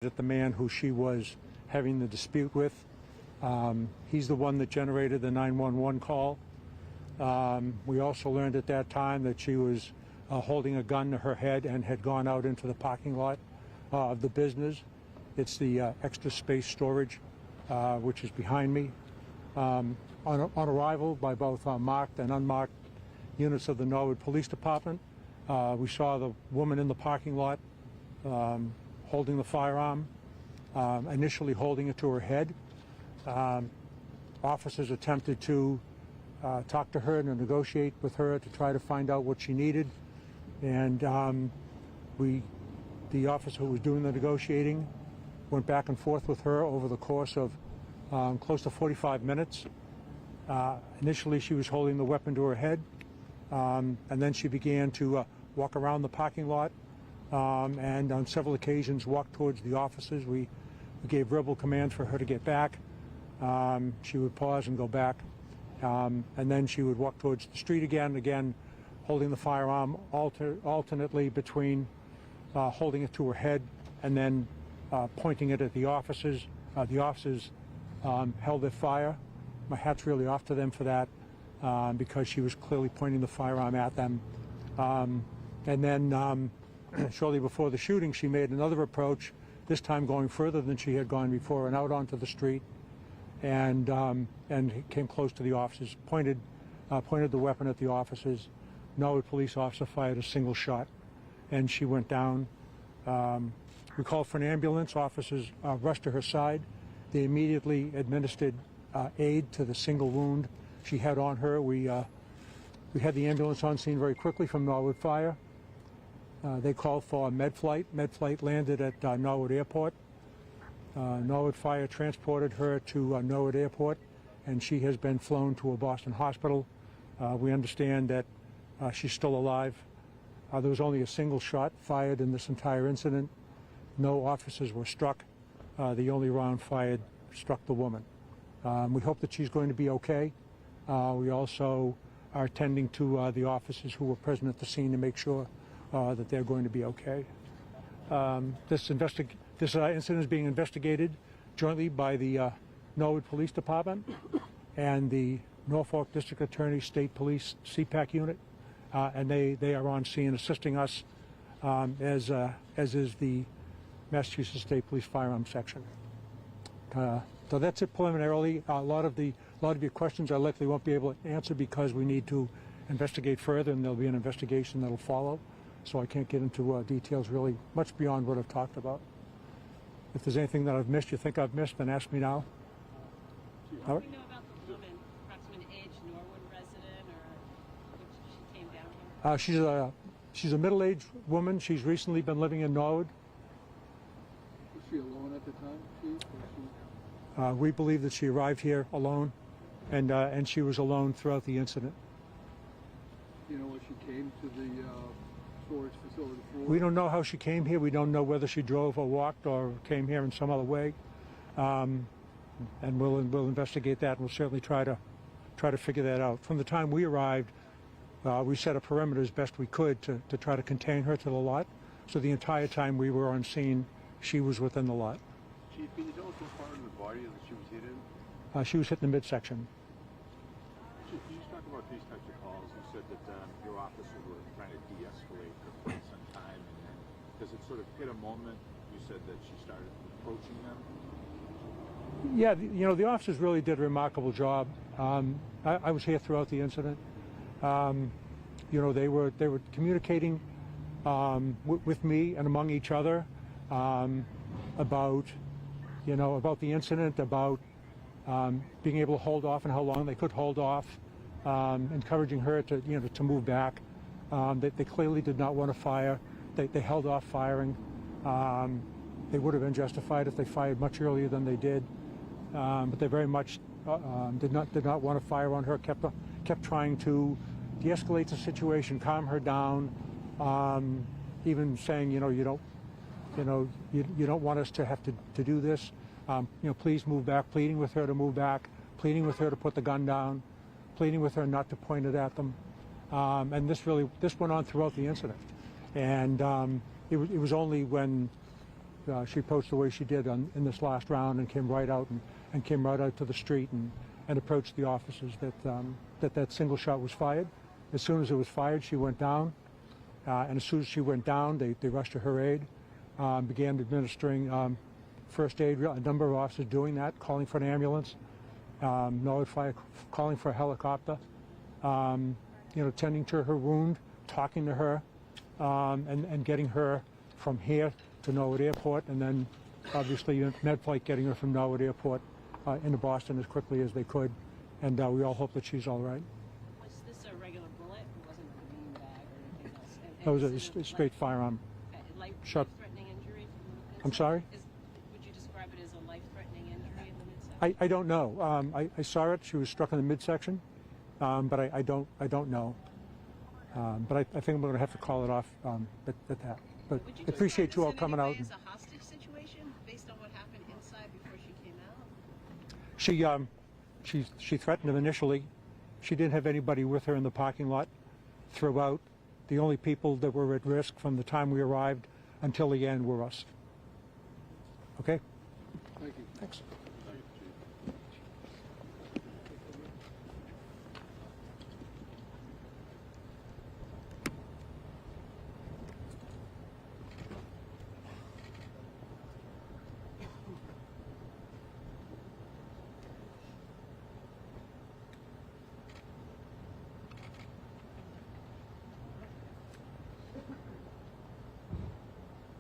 at the man who she was having the dispute with. He's the one that generated the 911 call. We also learned at that time that she was holding a gun to her head and had gone out into the parking lot of the business. It's the extra space storage, which is behind me. On arrival by both marked and unmarked units of the Norwood Police Department, we saw the woman in the parking lot holding the firearm, initially holding it to her head. Officers attempted to talk to her and to negotiate with her to try to find out what she needed. And the officer who was doing the negotiating went back and forth with her over the course of close to 45 minutes. Initially, she was holding the weapon to her head, and then she began to walk around the parking lot and on several occasions walk towards the officers. We gave verbal commands for her to get back. She would pause and go back, and then she would walk towards the street again holding the firearm alternately between holding it to her head and then pointing it at the officers. The officers held their fire. My hat's really off to them for that because she was clearly pointing the firearm at them. And then shortly before the shooting, she made another approach, this time going further than she had gone before, and out onto the street, and came close to the officers, pointed the weapon at the officers. Norwood police officer fired a single shot, and she went down. We called for an ambulance. Officers rushed to her side. They immediately administered aid to the single wound she had on her. We had the ambulance on scene very quickly from Norwood Fire. They called for med flight. Med flight landed at Norwood Airport. Norwood Fire transported her to Norwood Airport, and she has been flown to a Boston hospital. We understand that she's still alive. There was only a single shot fired in this entire incident. No officers were struck. The only round fired struck the woman. We hope that she's going to be okay. We also are tending to the officers who were present at the scene to make sure that they're going to be okay. This incident is being investigated jointly by the Norwood Police Department and the Norfolk District Attorney State Police CPAC unit, and they are on scene assisting us, as is the Massachusetts State Police Firearms Section. So that's it preliminarily. A lot of your questions I likely won't be able to answer because we need to investigate further, and there'll be an investigation that'll follow. So I can't get into details really much beyond what I've talked about. If there's anything that I've missed, you think I've missed, then ask me now. What do we know about the woman, approximate age, Norwood resident, or which she came down here? She's a middle-aged woman. She's recently been living in Norwood. Was she alone at the time, Chief? We believe that she arrived here alone, and she was alone throughout the incident. Do you know what she came to the storage facility for? We don't know how she came here. We don't know whether she drove or walked or came here in some other way. And we'll investigate that, and we'll certainly try to figure that out. From the time we arrived, we set a perimeter as best we could to try to contain her to the lot. So the entire time we were on scene, she was within the lot. Chief, can you tell us what part of the body that she was hit in? She was hit in the midsection. Chief, can you just talk about these types of calls? You said that your officers were trying to de-escalate for quite some time, and then does it sort of hit a moment? You said that she started approaching them. Yeah, the officers really did a remarkable job. I was here throughout the incident. They were communicating with me and among each other about the incident, about being able to hold off and how long they could hold off, encouraging her to move back. They clearly did not want to fire. They held off firing. They would have been justified if they fired much earlier than they did, but they very much did not want to fire on her. Kept trying to de-escalate the situation, calm her down, even saying, you don't want us to have to do this. Please move back. Pleading with her to move back. Pleading with her to put the gun down. Pleading with her not to point it at them. And this went on throughout the incident. And it was only when she approached the way she did in this last round and came right out and came right out to the street and approached the officers that single shot was fired. As soon as it was fired, she went down, and as soon as she went down, they rushed to her aid, began administering first aid. A number of officers doing that, calling for an ambulance, Norwood Fire calling for a helicopter, tending to her wound, talking to her, and getting her from here to Norwood Airport, and then obviously med flight getting her from Norwood Airport into Boston as quickly as they could, and we all hope that she's all right. Was this a regular bullet? It wasn't a green bag or anything else? That was a straight firearm. Shot. Life-threatening injury? I'm sorry? Would you describe it as a life-threatening injury in the midsection? I don't know. I saw it. She was struck in the midsection, but I don't know. But I think I'm going to have to call it off at that. But Would you I appreciate you all describe coming this in out. any way as a hostage situation based on what happened inside before she came out? She threatened him initially. She didn't have anybody with her in the parking lot throughout. The only people that were at risk from the time we arrived until the end were us. Okay? Thank you. Thanks.